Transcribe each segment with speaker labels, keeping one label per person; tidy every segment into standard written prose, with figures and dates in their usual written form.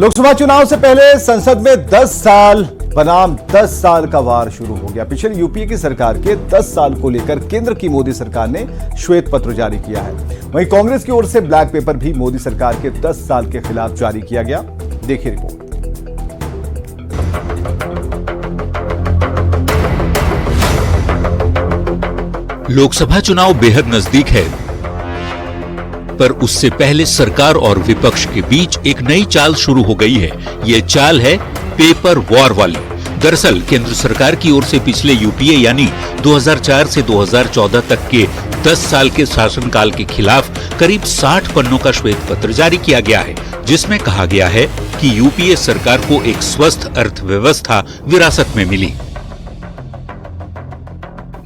Speaker 1: लोकसभा चुनाव से पहले संसद में 10 साल बनाम 10 साल का वार शुरू हो गया। पिछले यूपीए की सरकार के 10 साल को लेकर केंद्र की मोदी सरकार ने श्वेत पत्र जारी किया है। वहीं कांग्रेस की ओर से ब्लैक पेपर भी मोदी सरकार के 10 साल के खिलाफ जारी किया गया। देखिए रिपोर्ट।
Speaker 2: लोकसभा चुनाव बेहद नजदीक है, पर उससे पहले सरकार और विपक्ष के बीच एक नई चाल शुरू हो गई है। ये चाल है पेपर वॉर वाली। दरअसल केंद्र सरकार की ओर से पिछले यूपीए यानी 2004 से 2014 तक के 10 साल के शासनकाल के खिलाफ करीब 60 पन्नों का श्वेत पत्र जारी किया गया है, जिसमें कहा गया है कि यूपीए सरकार को एक स्वस्थ अर्थव्यवस्था विरासत में मिली।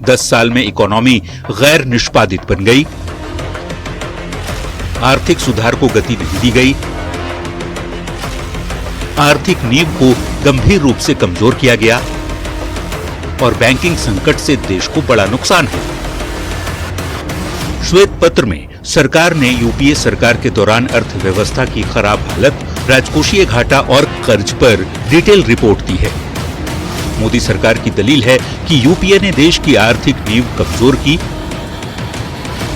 Speaker 2: 10 साल में इकोनॉमी गैर निष्पादित बन गई, आर्थिक सुधार को गति नहीं दी गई, आर्थिक नींव को गंभीर रूप से कमजोर किया गया और बैंकिंग संकट से देश को बड़ा नुकसान है। श्वेत पत्र में सरकार ने यूपीए सरकार के दौरान अर्थव्यवस्था की खराब हालत, राजकोषीय घाटा और कर्ज पर डिटेल रिपोर्ट दी है। मोदी सरकार की दलील है कि यूपीए ने देश की आर्थिक नींव कमजोर की।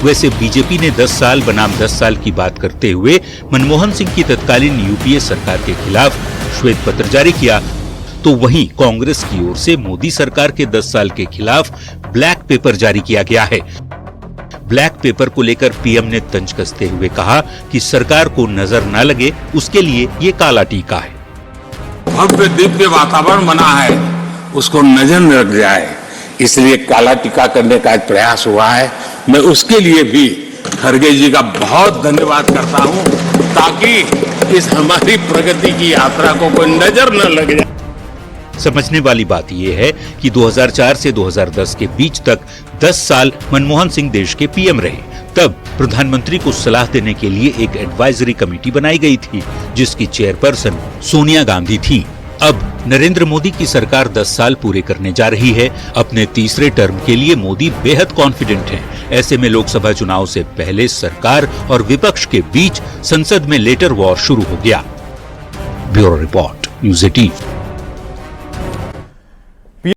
Speaker 2: वैसे बीजेपी ने 10 साल बनाम 10 साल की बात करते हुए मनमोहन सिंह की तत्कालीन यूपीए सरकार के खिलाफ श्वेत पत्र जारी किया, तो वहीं कांग्रेस की ओर से मोदी सरकार के 10 साल के खिलाफ ब्लैक पेपर जारी किया गया है। ब्लैक पेपर को लेकर पीएम ने तंज कसते हुए कहा कि सरकार को नजर न लगे, उसके लिए ये काला टीका है।
Speaker 3: भव्य दिव्य वातावरण बना है, उसको नजर न लग जाए, इसलिए काला टीका करने का एक प्रयास हुआ है। मैं उसके लिए भी खड़गे जी का बहुत धन्यवाद करता हूं, ताकि इस हमारी प्रगति की यात्रा को कोई नजर न लग जाए।
Speaker 2: समझने वाली बात यह है कि 2004 से 2010 के बीच तक 10 साल मनमोहन सिंह देश के पीएम रहे। तब प्रधानमंत्री को सलाह देने के लिए एक एडवाइजरी कमेटी बनाई गई थी, जिसकी चेयरपर्सन सोनिया गांधी थी। अब नरेंद्र मोदी की सरकार 10 साल पूरे करने जा रही है। अपने तीसरे टर्म के लिए मोदी बेहद कॉन्फिडेंट हैं। ऐसे में लोकसभा चुनाव से पहले सरकार और विपक्ष के बीच संसद में लेटर वॉर शुरू हो गया। Bureau report, news 18।